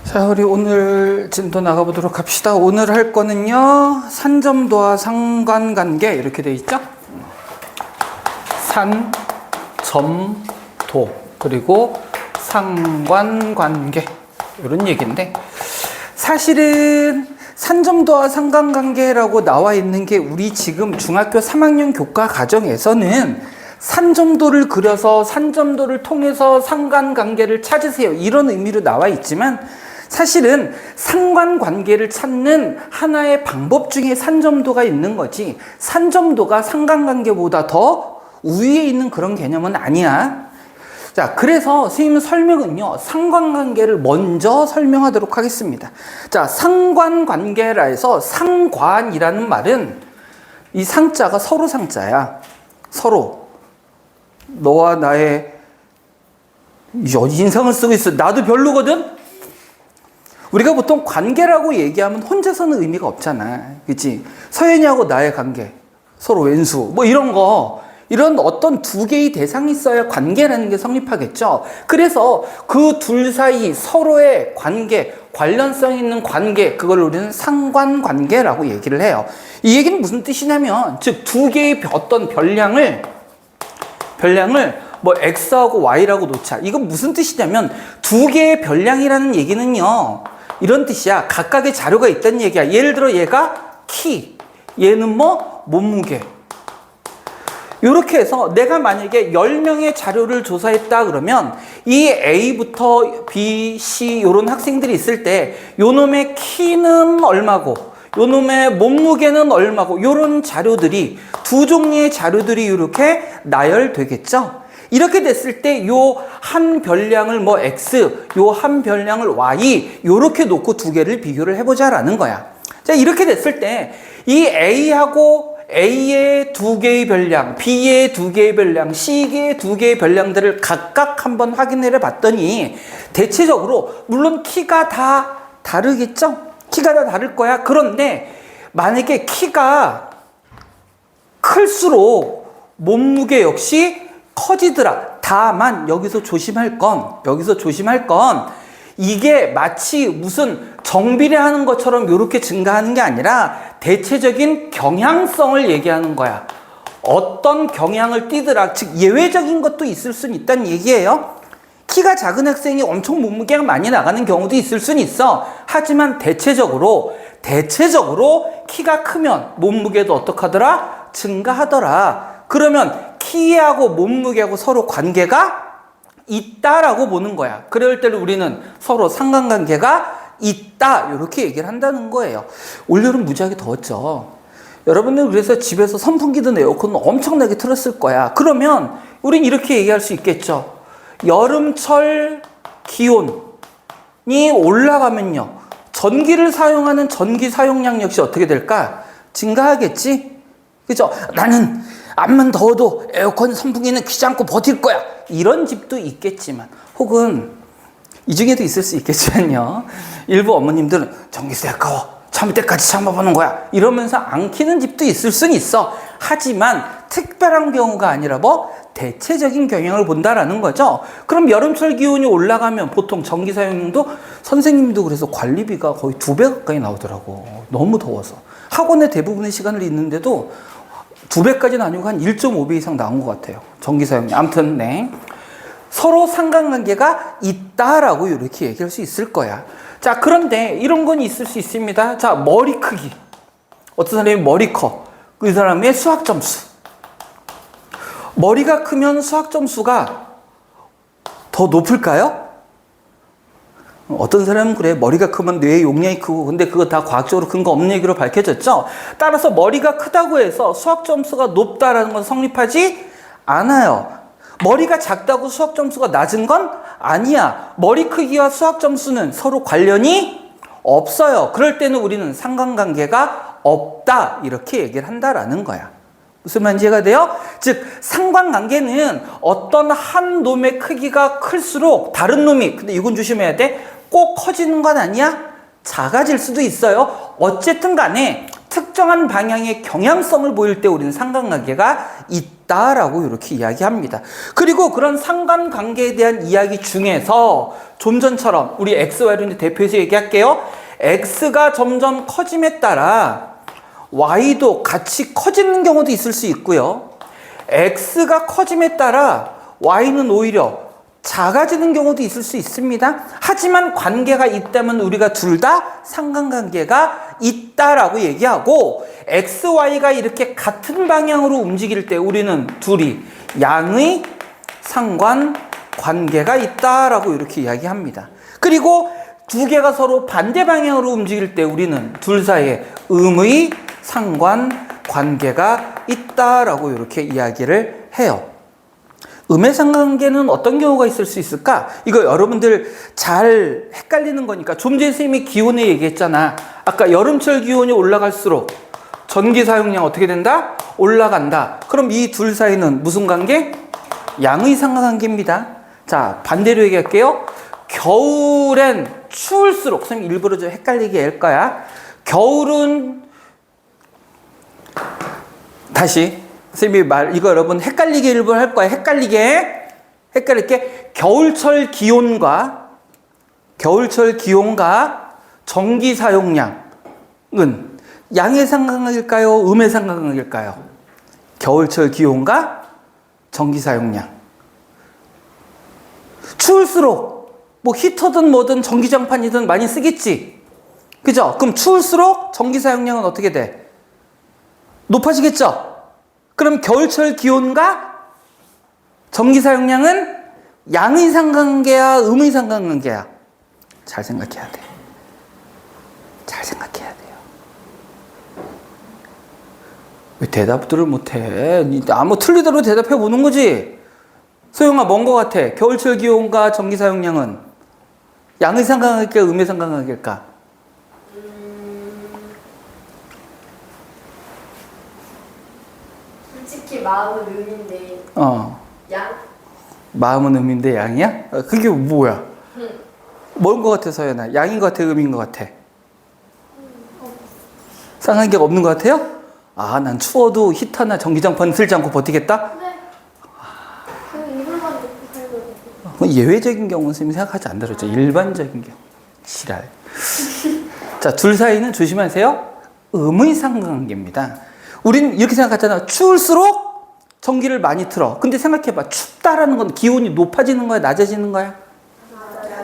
자, 우리 오늘 진도 나가보도록 합시다. 오늘 할 거는요, 산점도와 상관관계 이렇게 돼 있죠? 산, 점, 도, 그리고 상관관계 이런 얘기인데, 사실은 산점도와 상관관계라고 나와 있는 게 우리 지금 중학교 3학년 교과 과정에서는 산점도를 그려서 산점도를 통해서 상관관계를 찾으세요, 이런 의미로 나와 있지만, 사실은 상관관계를 찾는 하나의 방법 중에 산점도가 있는 거지, 산점도가 상관관계보다 더 우위에 있는 그런 개념은 아니야. 자, 그래서 선생님 설명은요, 상관관계를 먼저 설명하도록 하겠습니다. 자, 상관관계라 해서 상관이라는 말은 이 상자가 서로 상자야. 서로. 너와 나의 인상을 쓰고 있어. 나도 별로거든? 우리가 보통 관계라고 얘기하면 혼자서는 의미가 없잖아. 그치? 서연이하고 나의 관계, 서로 왼수, 뭐 이런 거, 이런 어떤 두 개의 대상이 있어야 관계라는 게 성립하겠죠. 그래서 그 둘 사이 서로의 관계, 관련성 있는 관계, 그걸 우리는 상관관계라고 얘기를 해요. 이 얘기는 무슨 뜻이냐면, 즉 두 개의 어떤 별량을 뭐 X하고 Y라고 놓자. 이건 무슨 뜻이냐면, 두 개의 별량이라는 얘기는요, 이런 뜻이야. 각각의 자료가 있다는 얘기야. 예를 들어 얘가 키, 얘는 뭐 몸무게. 이렇게 해서 내가 만약에 10명의 자료를 조사했다 그러면 이 A부터 B, C 이런 학생들이 있을 때 요놈의 키는 얼마고 요놈의 몸무게는 얼마고 요런 자료들이 두 종류의 자료들이 이렇게 나열되겠죠. 이렇게 됐을 때 요 한 별량을 뭐 X, 요 한 별량을 Y 요렇게 놓고 두 개를 비교를 해보자라는 거야. 자, 이렇게 됐을 때 이 A하고 A의 두 개의 별량, B의 두 개의 별량, C의 두 개의 별량들을 각각 한번 확인을 해봤더니 대체적으로 물론 키가 다 다르겠죠? 키가 다 다를 거야. 그런데 만약에 키가 클수록 몸무게 역시 커지더라. 다만 여기서 조심할 건 이게 마치 무슨 정비례하는 것처럼 이렇게 증가하는 게 아니라 대체적인 경향성을 얘기하는 거야. 어떤 경향을 띠더라. 즉 예외적인 것도 있을 수는 있다는 얘기예요. 키가 작은 학생이 엄청 몸무게가 많이 나가는 경우도 있을 수는 있어. 하지만 대체적으로 키가 크면 몸무게도 어떡하더라? 증가하더라. 그러면 키하고 몸무게하고 서로 관계가 있다라고 보는 거야. 그럴 때는 우리는 서로 상관관계가 있다 이렇게 얘기를 한다는 거예요. 올여름 무지하게 더웠죠. 여러분들 그래서 집에서 선풍기든 에어컨은 엄청나게 틀었을 거야. 그러면 우린 이렇게 얘기할 수 있겠죠. 여름철 기온이 올라가면요, 전기를 사용하는 전기 사용량 역시 어떻게 될까? 증가하겠지? 그죠? 나는 암만 더워도 에어컨 선풍기는 귀지 않고 버틸 거야. 이런 집도 있겠지만, 혹은 이 중에도 있을 수 있겠지만요, 일부 어머님들은 전기세 아까워, 참을 때까지 참아보는 거야, 이러면서 안 키는 집도 있을 수는 있어. 하지만 특별한 경우가 아니라 뭐 대체적인 경향을 본다라는 거죠. 그럼 여름철 기온이 올라가면 보통 전기 사용량도, 선생님도 그래서 관리비가 거의 2배 가까이 나오더라고. 너무 더워서. 학원에 대부분의 시간을 있는데도 2배까지는 아니고 한 1.5배 이상 나온 것 같아요. 전기 사용량. 아무튼 네, 서로 상관관계가 있다라고 이렇게 얘기할 수 있을 거야. 자, 그런데 이런 건 있을 수 있습니다. 자, 머리 크기. 어떤 사람이 머리 커. 그 사람의 수학 점수. 머리가 크면 수학 점수가 더 높을까요? 어떤 사람은 그래. 머리가 크면 뇌의 용량이 크고, 근데 그거 다 과학적으로 근거 없는 얘기로 밝혀졌죠. 따라서 머리가 크다고 해서 수학 점수가 높다라는 건 성립하지 않아요. 머리가 작다고 수학 점수가 낮은 건 아니야. 머리 크기와 수학 점수는 서로 관련이 없어요. 그럴 때는 우리는 상관관계가 없다 이렇게 얘기를 한다라는 거야. 무슨 말인지 이해가 돼요? 즉 상관관계는 어떤 한 놈의 크기가 클수록 다른 놈이, 근데 이건 조심해야 돼, 꼭 커지는 건 아니야. 작아질 수도 있어요. 어쨌든 간에 특정한 방향의 경향성을 보일 때 우리는 상관관계가 있다 있다라고 이렇게 이야기합니다. 그리고 그런 상관관계에 대한 이야기 중에서 좀 전처럼 우리 X, Y로 대표해서 얘기할게요. X가 점점 커짐에 따라 Y도 같이 커지는 경우도 있을 수 있고요. X가 커짐에 따라 Y는 오히려 작아지는 경우도 있을 수 있습니다. 하지만 관계가 있다면 우리가 둘 다 상관관계가 있다라고 얘기하고 X, Y가 이렇게 같은 방향으로 움직일 때 우리는 둘이 양의 상관관계가 있다라고 이렇게 이야기합니다. 그리고 두 개가 서로 반대 방향으로 움직일 때 우리는 둘 사이에 음의 상관관계가 있다라고 이렇게 이야기를 해요. 음의 상관관계는 어떤 경우가 있을 수 있을까? 이거 여러분들 잘 헷갈리는 거니까 좀 전에 선생님이 기온에 얘기했잖아. 아까 여름철 기온이 올라갈수록 전기 사용량 어떻게 된다? 올라간다. 그럼 이 둘 사이는 무슨 관계? 양의 상관관계입니다. 자, 반대로 얘기할게요. 겨울엔 추울수록, 선생님 일부러 좀 헷갈리게 할 거야. 겨울은 다시 선생님이 이거 여러분 헷갈리게 일부러 할 거야. 헷갈리게 겨울철 기온과 전기 사용량은 양의 상관관계일까요? 음의 상관관계일까요? 겨울철 기온과 전기 사용량. 추울수록 뭐 히터든 뭐든 전기장판이든 많이 쓰겠지. 그죠? 그럼 추울수록 전기 사용량은 어떻게 돼? 높아지겠죠? 그럼 겨울철 기온과 전기 사용량은 양의 상관관계야, 음의 상관관계야? 잘 생각해야 돼. 잘 생각해야 돼요. 왜 대답들을 못해? 아무 틀리더라도 대답해 보는 거지. 소영아, 뭔 거 같아? 겨울철 기온과 전기 사용량은 양의 상관관계일까, 음의 상관관계일까? 솔직히 마음은 음인데 양? 마음은 음인데 양이야? 그게 뭐야? 뭔 거 같아, 서연아? 양인 거 같아, 음인 거 같아? 상관관계가 없는 거 같아요? 아, 난 추워도 히터나 전기장판 틀지 않고 버티겠다? 네. 그 이불만 놓고 살거든요. 예외적인 경우는 선생님이 생각하지 않더라도 일반적인 경우. 지랄. 자, 둘 사이는 조심하세요. 음의 상관관계입니다. 우린 이렇게 생각하잖아. 추울수록 전기를 많이 틀어. 근데 생각해봐. 춥다라는 건 기온이 높아지는 거야? 낮아지는 거야?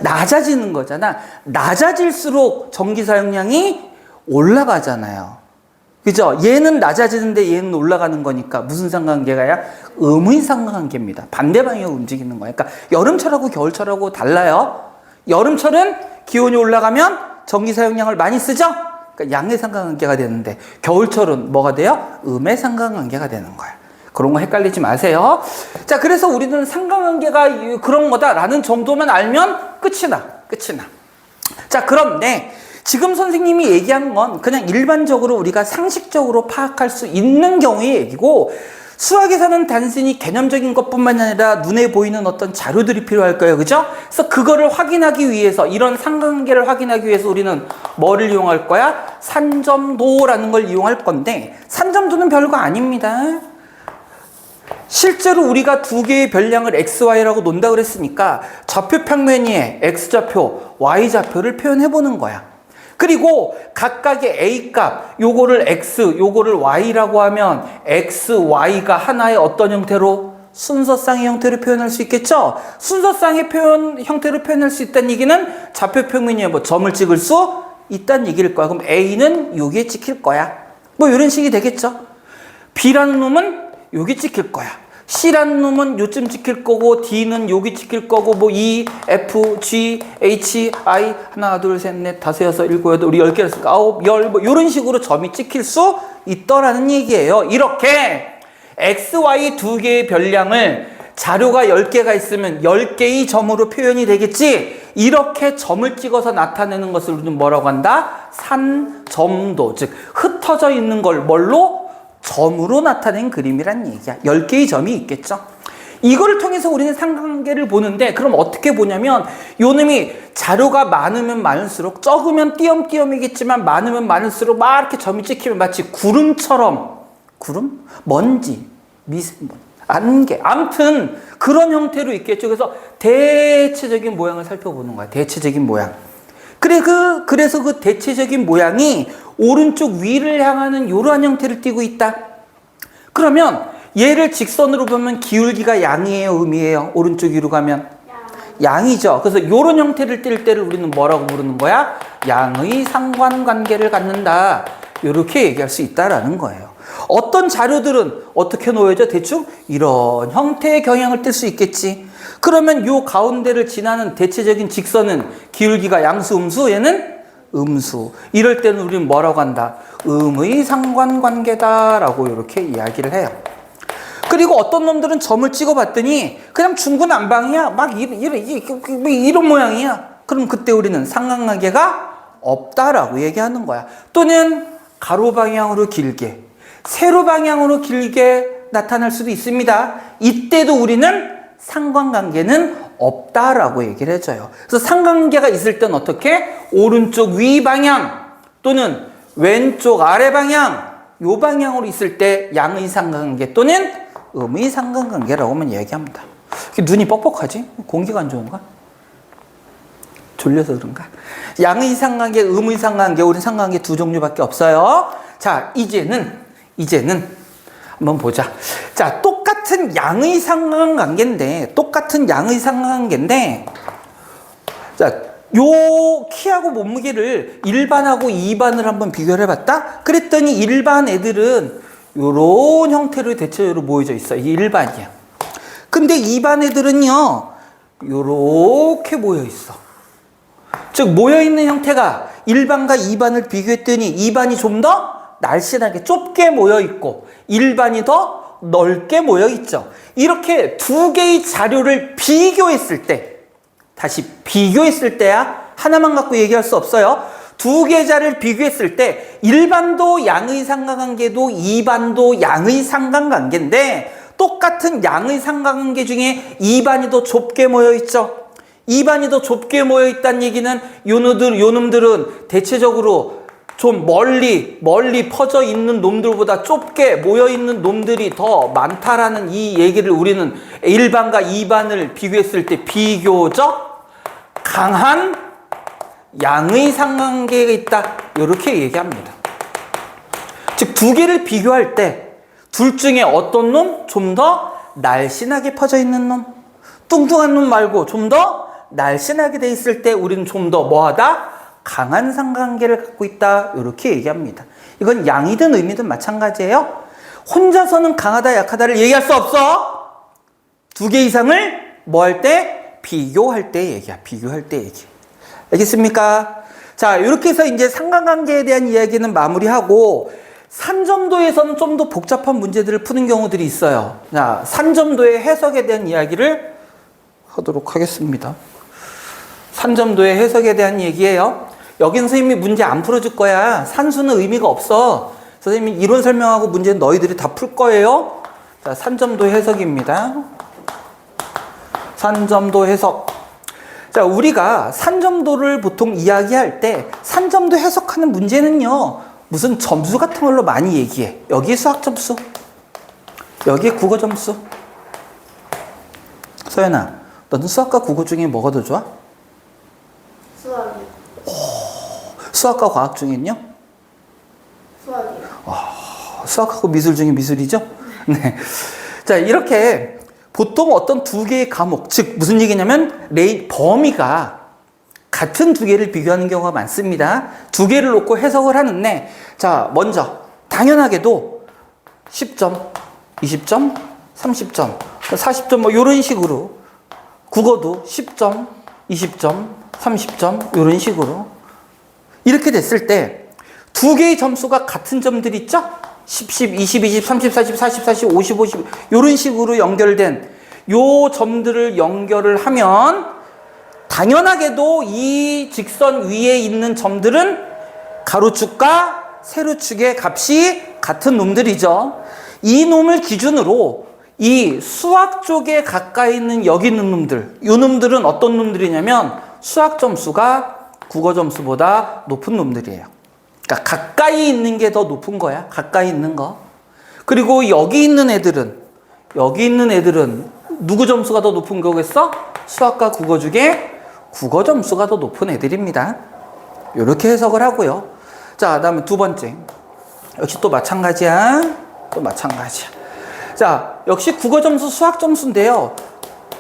낮아지는 거잖아. 낮아질수록 전기 사용량이 올라가잖아요. 그죠? 얘는 낮아지는데 얘는 올라가는 거니까 무슨 상관관계가야? 음의 상관관계입니다. 반대 방향으로 움직이는 거야. 그러니까 여름철하고 겨울철하고 달라요. 여름철은 기온이 올라가면 전기 사용량을 많이 쓰죠? 그러니까 양의 상관관계가 되는데 겨울철은 뭐가 돼요? 음의 상관관계가 되는 거야. 그런 거 헷갈리지 마세요. 자, 그래서 우리는 상관관계가 그런 거다라는 정도만 알면 끝이 나. 자, 그런데 지금 선생님이 얘기한 건 그냥 일반적으로 우리가 상식적으로 파악할 수 있는 경우의 얘기고, 수학에서는 단순히 개념적인 것뿐만 아니라 눈에 보이는 어떤 자료들이 필요할 거예요. 그죠? 그래서 그거를 확인하기 위해서, 이런 상관관계를 확인하기 위해서 우리는 뭐를 이용할 거야? 산점도라는 걸 이용할 건데, 산점도는 별거 아닙니다. 실제로 우리가 두 개의 별량을 x, y라고 논다 그랬으니까 좌표 평면 위에 x좌표, y좌표를 표현해 보는 거야. 그리고 각각의 a 값, 요거를 x, 요거를 y라고 하면 x, y가 하나의 어떤 형태로? 순서쌍의 형태로 표현할 수 있겠죠? 순서쌍의 형태로 표현할 수 있다는 얘기는 좌표 평면 위에 뭐 점을 찍을 수 있다는 얘기일 거야. 그럼 a는 여기에 찍힐 거야. 뭐 이런 식이 되겠죠? b라는 놈은 여기 찍힐 거야. C라는 놈은 요쯤 찍힐 거고, D는 여기 찍힐 거고, 뭐 E, F, G, H, I 하나, 둘, 셋, 넷, 다섯, 여섯, 일곱, 여덟, 우리 10개를 아홉, 열, 뭐 이런 식으로 점이 찍힐 수 있더라는 얘기예요. 이렇게 X, Y 두 개의 별량을 자료가 10개가 있으면 10개의 점으로 표현이 되겠지. 이렇게 점을 찍어서 나타내는 것을 우리는 뭐라고 한다? 산점도, 즉 흩어져 있는 걸 뭘로? 점으로 나타낸 그림이란 얘기야. 10개의 점이 있겠죠. 이거를 통해서 우리는 상관관계를 보는데, 그럼 어떻게 보냐면 요 놈이 자료가 많으면 많을수록, 적으면 띄엄띄엄이겠지만 많으면 많을수록 막 이렇게 점이 찍히면 마치 구름처럼, 구름? 먼지, 안개. 암튼 그런 형태로 있겠죠. 그래서 대체적인 모양을 살펴보는 거야. 대체적인 모양. 그래서 그 대체적인 모양이 오른쪽 위를 향하는 이러한 형태를 띠고 있다. 그러면 얘를 직선으로 보면 기울기가 양이에요, 음이에요? 오른쪽 위로 가면 양이죠. 그래서 이런 형태를 띌 때를 우리는 뭐라고 부르는 거야? 양의 상관관계를 갖는다. 이렇게 얘기할 수 있다라는 거예요. 어떤 자료들은 어떻게 놓여져? 대충 이런 형태의 경향을 띨 수 있겠지. 그러면 요 가운데를 지나는 대체적인 직선은 기울기가 양수, 음수, 얘는 음수. 이럴 때는 우리는 뭐라고 한다? 음의 상관관계다라고 이렇게 이야기를 해요. 그리고 어떤 놈들은 점을 찍어봤더니 그냥 중구난방이야. 막 이런 모양이야. 그럼 그때 우리는 상관관계가 없다라고 얘기하는 거야. 또는 가로 방향으로 길게, 세로 방향으로 길게 나타날 수도 있습니다. 이때도 우리는 상관관계는 없다라고 얘기를 해줘요. 그래서 상관관계가 있을 땐 어떻게? 오른쪽 위 방향 또는 왼쪽 아래 방향, 요 방향으로 있을 때 양의 상관관계 또는 음의 상관관계라고만 얘기합니다. 눈이 뻑뻑하지? 공기가 안 좋은가? 졸려서 그런가? 양의 상관관계, 음의 상관관계, 우리 상관관계 두 종류밖에 없어요. 자, 이제는 한번 보자. 자, 똑같은 양의 상관관계인데, 자, 요 키하고 몸무게를 1반하고 2반을 한번 비교를 해봤다? 그랬더니 일반 애들은 요런 형태로 대체적으로 모여져 있어. 이게 1반이야. 근데 2반 애들은요, 요렇게 모여 있어. 즉, 모여있는 형태가 1반과 2반을 비교했더니 2반이 좀 더 날씬하게 좁게 모여있고 1반이 더 넓게 모여있죠. 이렇게 두 개의 자료를 비교했을 때, 다시 비교했을 때야 하나만 갖고 얘기할 수 없어요. 두 개 자료를 비교했을 때 1반도 양의 상관관계도 2반도 양의 상관관계인데 똑같은 양의 상관관계 중에 2반이 더 좁게 모여있죠. 2반이 더 좁게 모여있다는 얘기는 요놈들은 대체적으로 좀 멀리 퍼져 있는 놈들보다 좁게 모여있는 놈들이 더 많다라는 이 얘기를 우리는 1반과 2반을 비교했을 때 비교적 강한 양의 상관관계가 있다. 이렇게 얘기합니다. 즉, 두 개를 비교할 때 둘 중에 어떤 놈? 좀 더 날씬하게 퍼져 있는 놈. 뚱뚱한 놈 말고 좀 더 날씬하게 돼 있을 때 우리는 좀 더 뭐하다? 강한 상관관계를 갖고 있다. 이렇게 얘기합니다. 이건 양이든 음이든 마찬가지예요. 혼자서는 강하다 약하다를 얘기할 수 없어. 두 개 이상을 뭐 할 때? 비교할 때 얘기야. 비교할 때 얘기. 알겠습니까? 자, 이렇게 해서 이제 상관관계에 대한 이야기는 마무리하고 산점도에서는 좀 더 복잡한 문제들을 푸는 경우들이 있어요. 자, 산점도의 해석에 대한 이야기를 하도록 하겠습니다. 산점도의 해석에 대한 얘기예요. 여긴 선생님이 문제 안 풀어줄 거야. 산수는 의미가 없어. 선생님이 이론 설명하고 문제는 너희들이 다 풀 거예요. 자, 산점도 해석입니다. 산점도 해석. 자, 우리가 산점도를 보통 이야기할 때 산점도 해석하는 문제는요, 무슨 점수 같은 걸로 많이 얘기해. 여기에 수학 점수, 여기에 국어 점수. 서연아, 너는 수학과 국어 중에 뭐가 더 좋아? 수학이요. 수학과 과학 중에는요? 수학이요. 수학하고 미술 중에 미술이죠? 네. 자, 이렇게 보통 어떤 두 개의 과목, 즉 무슨 얘기냐면 범위가 같은 두 개를 비교하는 경우가 많습니다. 두 개를 놓고 해석을 하는데, 자, 먼저 당연하게도 10점, 20점, 30점, 40점 뭐 이런 식으로, 국어도 10점, 20점, 30점 이런 식으로 이렇게 됐을 때 두 개의 점수가 같은 점들 있죠? 10, 20, 20, 30, 40, 40, 40, 50, 50 이런 식으로 연결된 요 점들을 연결을 하면 당연하게도 이 직선 위에 있는 점들은 가로축과 세로축의 값이 같은 놈들이죠. 이 놈을 기준으로 이 수학 쪽에 가까이 있는 여기 있는 놈들, 요 놈들은 어떤 놈들이냐면 수학 점수가 국어 점수보다 높은 놈들이에요. 그러니까 가까이 있는 게 더 높은 거야. 가까이 있는 거. 그리고 여기 있는 애들은 여기 있는 애들은 누구 점수가 더 높은 거겠어? 수학과 국어 중에 국어 점수가 더 높은 애들입니다. 이렇게 해석을 하고요. 자, 그다음에 두 번째. 역시 또 마찬가지야. 또 마찬가지야. 자, 역시 국어 점수, 수학 점수인데요.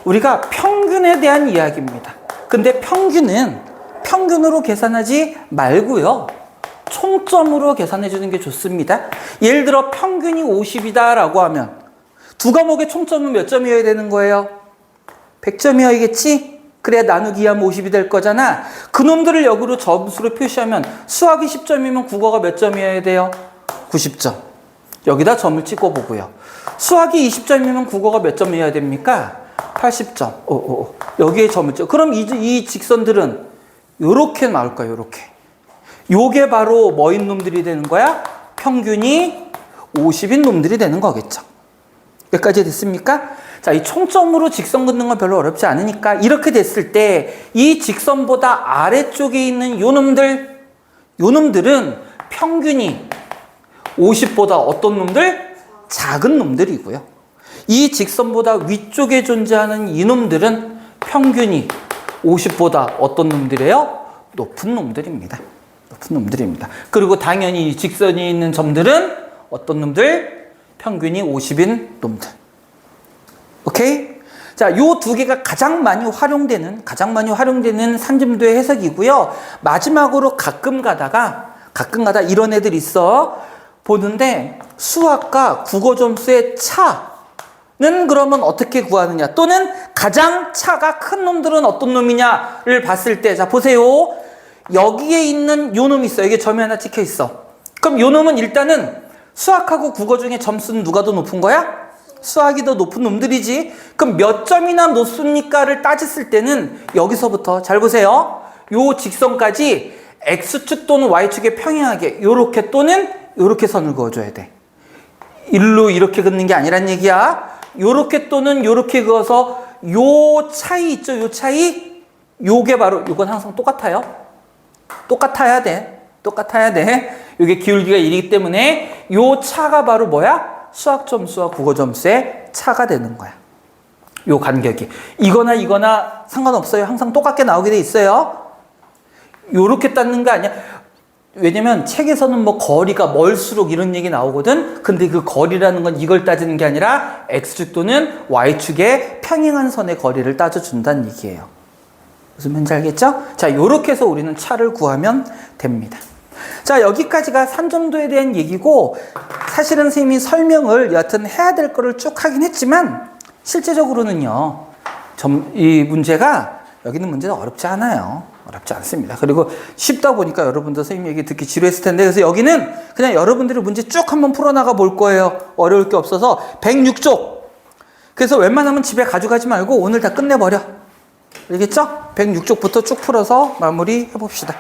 우리가 평균에 대한 이야기입니다. 근데 평균으로 계산하지 말고요. 총점으로 계산해 주는 게 좋습니다. 예를 들어 평균이 50이다 라고 하면 두 과목의 총점은 몇 점이어야 되는 거예요? 100점이어야겠지? 그래야 나누기 하면 50이 될 거잖아. 그놈들을 역으로 점수로 표시하면 수학이 10점이면 국어가 몇 점이어야 돼요? 90점. 여기다 점을 찍어 보고요. 수학이 20점이면 국어가 몇 점이어야 됩니까? 80점. 여기에 점을 찍어. 그럼 이 직선들은 요렇게 나올 거야, 요렇게. 요게 바로 뭐인 놈들이 되는 거야? 평균이 50인 놈들이 되는 거겠죠. 여기까지 됐습니까? 자, 이 총점으로 직선 긋는 건 별로 어렵지 않으니까 이렇게 됐을 때 이 직선보다 아래쪽에 있는 요놈들은 평균이 50보다 어떤 놈들? 작은 놈들이고요. 이 직선보다 위쪽에 존재하는 이놈들은 평균이 50보다 어떤 놈들이에요? 높은 놈들입니다. 높은 놈들입니다. 그리고 당연히 이 직선이 있는 점들은 어떤 놈들? 평균이 50인 놈들. 오케이? 자, 요 두 개가 가장 많이 활용되는 산점도의 해석이고요. 마지막으로 가끔 가다 이런 애들 있어. 보는데 수학과 국어 점수의 차는 그러면 어떻게 구하느냐? 또는 가장 차가 큰 놈들은 어떤 놈이냐를 봤을 때, 자, 보세요. 여기에 있는 요 놈이 있어. 여기에 점이 하나 찍혀 있어. 그럼 요 놈은 일단은 수학하고 국어 중에 점수는 누가 더 높은 거야? 수학이 더 높은 놈들이지. 그럼 몇 점이나 높습니까를 따졌을 때는 여기서부터 잘 보세요. 요 직선까지 X축 또는 Y축에 평행하게 요렇게 또는 요렇게 선을 그어줘야 돼. 일로 이렇게 긋는 게 아니란 얘기야. 요렇게 또는 요렇게 그어서 요 차이 있죠? 요 차이? 요게 바로, 요건 항상 똑같아요. 똑같아야 돼. 요게 기울기가 1이기 때문에 요 차가 바로 뭐야? 수학 점수와 국어 점수의 차가 되는 거야. 요 간격이. 이거나 상관없어요. 항상 똑같게 나오게 돼 있어요. 요렇게 닦는 거 아니야. 왜냐면 책에서는 뭐 거리가 멀수록 이런 얘기 나오거든. 근데 그 거리라는 건 이걸 따지는 게 아니라 X축 또는 Y축의 평행한 선의 거리를 따져준다는 얘기예요. 무슨 말인지 알겠죠? 자, 요렇게 해서 우리는 차를 구하면 됩니다. 자, 여기까지가 산점도에 대한 얘기고, 사실은 선생님이 설명을 여하튼 해야 될 거를 쭉 하긴 했지만 실제적으로는요, 이 문제가, 여기는 문제는 어렵지 않아요. 어렵지 않습니다. 그리고 쉽다 보니까 여러분도 선생님 얘기 듣기 지루했을 텐데, 그래서 여기는 그냥 여러분들이 문제 쭉 한번 풀어나가 볼 거예요. 어려울 게 없어서 106쪽. 그래서 웬만하면 집에 가져가지 말고 오늘 다 끝내버려. 알겠죠? 106쪽부터 쭉 풀어서 마무리 해봅시다.